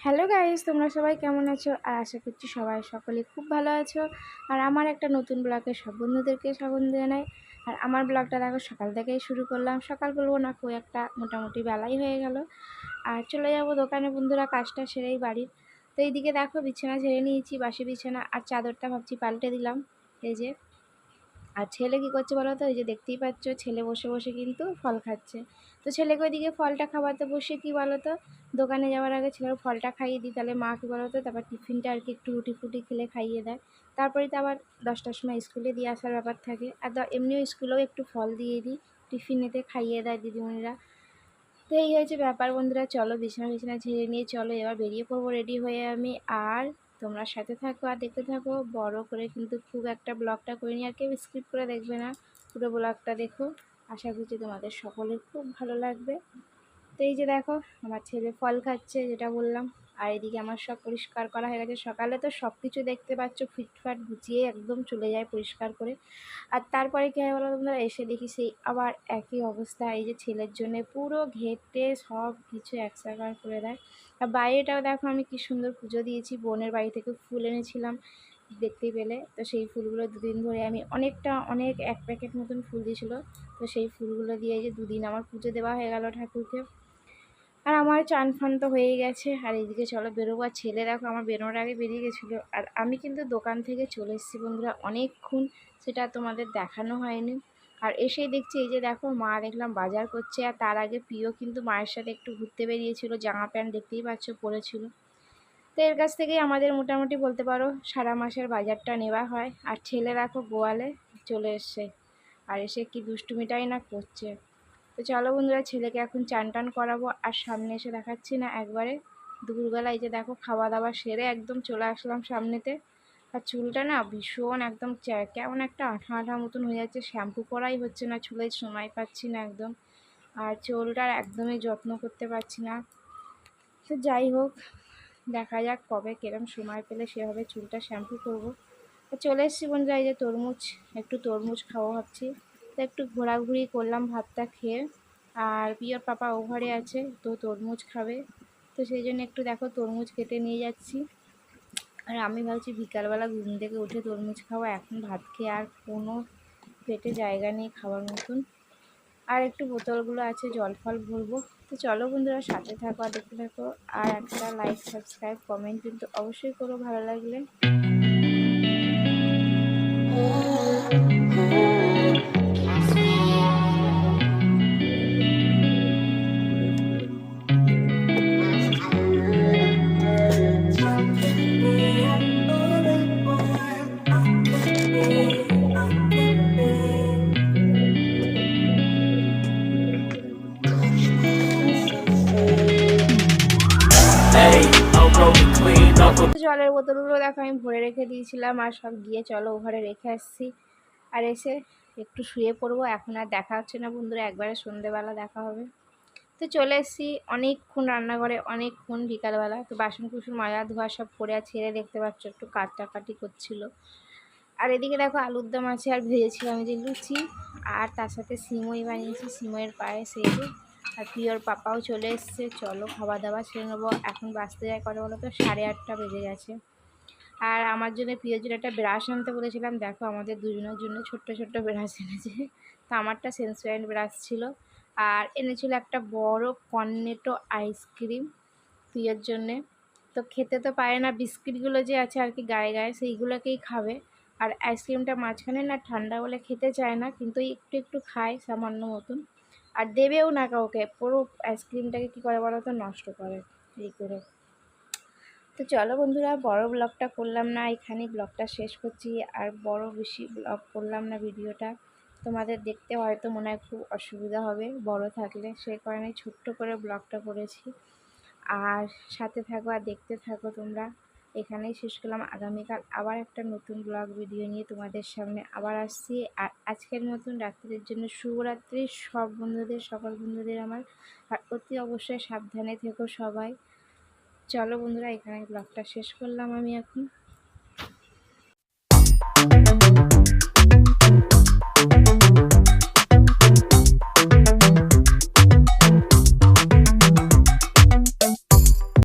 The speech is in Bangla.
হ্যালো গাইস, তোমরা সবাই কেমন আছো? আর আশা করছি সবাই সকলে খুব ভালো আছো। আর আমার একটা নতুন ব্লগে সব বন্ধুদেরকে স্বাগত জানাই। আর আমার ব্লগটা দেখো সকাল থেকেই শুরু করলাম। সকাল বলবো না, খুব একটা মোটামুটি বেলাই হয়ে গেল। আর চলে যাবো দোকানে বন্ধুরা, কাজটা সেরেই বাড়ির। তো এইদিকে দেখো বিছানা ঝেড়ে নিয়েছি, বাসি বিছানা। আর চাদরটা ভাবছি পাল্টে দিলাম, এই যে। আর ছেলে কী করছে বলো তো? এই যে দেখতেই পাচ্ছ, ছেলে বসে বসে কিন্তু ফল খাচ্ছে। তো ছেলেকে ওইদিকে ফলটা খাওয়াতে বসে কী বলো তো, দোকানে যাওয়ার আগে ছেলের ফলটা খাইয়ে দিই, তাহলে মা কী বলো তো তারপর টিফিনটা আর কি একটু রুটি ফুটি খেলে খাইয়ে দেয়। তারপরে তো আবার 10টার সময় স্কুলে দিয়ে আসার ব্যাপার থাকে। আর এমনিও স্কুলেও একটু ফল দিয়ে দিই, টিফিনেতে খাইয়ে দেয় দিদিমণিরা। তো এই হয়েছে ব্যাপার বন্ধুরা। চলো বিছানা ঝেড়ে নিয়ে চলো এবার বেরিয়ে পড়বো রেডি হয়ে আমি। আর তোমরা সাথে থাকো আর দেখতে থাকো। বড় করে কিন্তু খুব একটা ব্লগটা করে নিই, আর কেউ স্কিপ করে দেখবে না, পুরো ব্লগটা দেখো। আশা করছি তোমাদের সকলের খুব ভালো লাগবে। তো এই যে দেখো আমার ছেলে ফল খাচ্ছে, যেটা বললাম। আর এদিকে আমার সব পরিষ্কার করা হয়ে গেছে। সকালে তো সব কিছু দেখতে পাচ্ছ ফিটফাট গুছিয়ে একদম চলে যায় পরিষ্কার করে। আর তারপরে কী হয় বলো তোমরা, এসে দেখি সেই আবার একই অবস্থা। এই যে ছেলের জন্য পুরো ঘেটে সব কিছু একসাকার করে দেয়। আর বাইরেটাও দেখো আমি কি সুন্দর পুজো দিয়েছি, বোনের বাড়ি থেকে ফুল এনেছিলাম, দেখতে পেলে। তো সেই ফুলগুলো দুদিন ধরে আমি অনেক 1 প্যাকেট মতন ফুল দিয়েছিলো। তো সেই ফুলগুলো দিয়ে এই যে দুদিন আমার পুজো দেওয়া হয়ে গেল ঠাকুরকে। আর আমার চান ফান তো হয়েই গেছে। আর এইদিকে চলো বেরোবো। আর ছেলে দেখো আমার বেরোনোর আগে বেরিয়ে গেছিলো। আর আমি কিন্তু দোকান থেকে চলে এসেছি বন্ধুরা অনেকক্ষণ, সেটা তোমাদের দেখানো হয়নি। আর এসেই দেখছি এই যে দেখো মা দেখলাম বাজার করছে। আর তার আগে প্রিয় কিন্তু মায়ের সাথে একটু ঘুরতে বেরিয়েছিল, জামা প্যান্ট দেখতেই পাচ্ছ পরেছিল। তো এর কাছ থেকেই আমাদের মোটামুটি বলতে পারো সারা মাসের বাজারটা নেওয়া হয়। আর ছেলে দেখো গোয়ালে চলে এসছে, আর এসে কি দুষ্টুমিটাই না করছে। তো চলো বন্ধুরা, ছেলেকে এখন চান টান করাবো। আর সামনে এসে দেখাচ্ছি না একবারে দুপুরবেলা এই যে দেখো খাওয়া দাওয়া সেরে একদম চলে আসলাম সামনেতে। আর চুলটা না ভীষণ একদম কেমন একটা আঠা আঠা মতন হয়ে যাচ্ছে, শ্যাম্পু করাই হচ্ছে না, চুলে সময় পাচ্ছি না একদম। আর চুলটার একদমই যত্ন করতে পারছি না। তো যাই হোক, দেখা যাক কবে কিরম সময় পেলে সেভাবে চুলটা শ্যাম্পু করব। তো চলে এসেছি বন্ধুরা, এই যে একটু তরমুজ খাবো ভাবছি। তো একটু ঘোরাঘুরি করলাম ভাতটা খেয়ে। আর প্রিয়র পাপা ও ঘরে আছে, তো তরমুজ খাবে। তো সেই জন্য একটু দেখো তরমুজ কেটে নিয়ে যাচ্ছি। আর আমি ভাবছি বিকালবেলা ঘুম থেকে উঠে তরমুজ খাওয়া, এখন ভাত খেয়ে আর কোনো পেটে জায়গা নেই খাওয়ার মতন। আর একটু বোতলগুলো আছে, জল ফল ভরবো। তো চলো বন্ধুরা সাথে থাকো আর দেখতে থাকো। আর একটা লাইক সাবস্ক্রাইব কমেন্ট কিন্তু অবশ্যই করো ভালো লাগলে। জলের বোতলগুলো দেখো আমি ভরে রেখে দিয়েছিলাম, আর সব গিয়ে চলো ঘরে রেখে আসছি। আর এসে একটু শুয়ে পড়বো। এখন আর দেখা হচ্ছে না বন্ধুরা, একবারে সন্ধেবেলা দেখা হবে। তো চলে এসেছি অনেকক্ষণ রান্নাঘরে, অনেকক্ষণ বিকালবেলা। তো বাসন কুসন মাজা ধোয়া সব করে, আর ছেড়ে দেখতে পাচ্ছ একটু কাটাকাটি করছিল। আর এদিকে দেখো আলুর দম আছে, আর ভেজেছিলাম যে লুচি, আর তার সাথে সিমই বানিয়েছি, সিমইয়ের পায়েস এই যে। আর প্রিয়র পাপাও চলে এসছে, চলো খাওয়া দাওয়া সেরে নেবো। এখন বাজতে যায় কটা বলো তো, 8:30 বেজে গেছে। আর আমার জন্য প্রিয়র জন্য একটা ব্রাশ আনতে বলেছিলাম, দেখো আমাদের দুজনের জন্য ছোট্ট ছোট্ট ব্রাশ এনেছে। তো আমারটা সেন্সোডাইন ব্রাশ ছিল। আর এনেছিল একটা বড় কর্নেটো আইসক্রিম প্রিয়র জন্যে। তো খেতে তো পারে না, বিস্কিটগুলো যে আছে আর কি গায়ে গায়ে সেইগুলোকেই খাবে। আর আইসক্রিমটা মাঝখানে না ঠান্ডা বলে খেতে চায় না, কিন্তু একটু একটু খায় সামান্য মতন। আর দেবেও না কাউকে, পুরো আইসক্রিমটাকে কী করে বলো তো, নষ্ট করে এই করে। তো চলো বন্ধুরা, বড় ব্লগটা করলাম না, এখানেই ব্লগটা শেষ করছি। আর বড় বেশি ব্লগ করলাম না, ভিডিওটা তোমাদের দেখতে হয়তো মনে হয় খুব অসুবিধা হবে বড় থাকলে, সেই কারণে ছোট্ট করে ব্লগটা করেছি। আর সাথে থাকো আর দেখতে থাকো তোমরা। এখানেই শেষ করলাম। আগামীকাল আবার একটা নতুন ব্লগ ভিডিও নিয়ে তোমাদের সামনে আবার আসছি। আর আজকের মতন রাত্রির জন্য শুভরাত্রি সব বন্ধুদের, সকল বন্ধুদের আমার। আর অতি অবশ্যই সাবধানে থেকো সবাই। চলো বন্ধুরা, এখানে ব্লগটা শেষ করলাম আমি এখন।